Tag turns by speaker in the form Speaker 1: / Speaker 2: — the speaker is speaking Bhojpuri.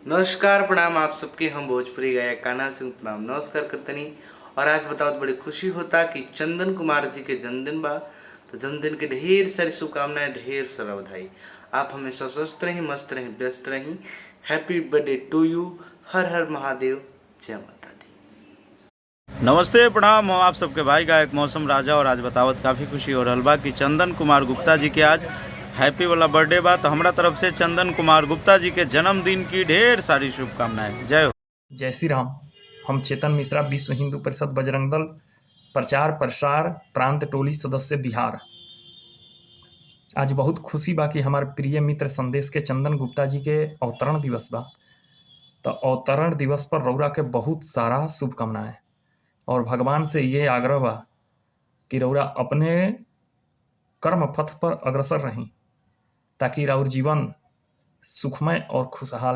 Speaker 1: नमस्कार प्रणाम आप सबके। हम भोजपुरी गायक कान्हा सिंह प्रणाम नमस्कार करतनी। और आज बताओ तो बड़ी खुशी होता कि चंदन कुमार जी के जन्मदिन बा। तो जन्मदिन के ढेर सारी शुभकामनाएं, ढेर सारा बधाई। आप हमेशा स्वस्थ रहें, मस्त रहें, व्यस्त रहें। Happy birthday to you. हर हर महादेव। जय माता दी।
Speaker 2: नमस्ते प्रणाम हो आप सबके भाई गायक मौसम राजा। और आज बतावत काफ़ी खुशी हो रहा बा कि चंदन कुमार गुप्ता जी के आज हैप्पी वाला बर्थडे बा। तो हमारा तरफ से चंदन कुमार गुप्ता जी के जन्मदिन की ढेर सारी शुभकामनाएं। जय हो।
Speaker 3: जय श्री राम। हम चेतन मिश्रा, विश्व हिंदू परिषद बजरंग दल प्रचार प्रसार प्रांत टोली सदस्य बिहार। आज बहुत खुशी बा कि हमारे प्रिय मित्र संदेश के चंदन गुप्ता जी के अवतरण दिवस बा। तो अवतरण दिवस पर रौरा के बहुत सारा शुभकामनाएं और भगवान से ये आग्रह बा कि रौरा अपने कर्म पथ पर अग्रसर रहीं ताकि राउर जीवन सुखमय और खुशहाल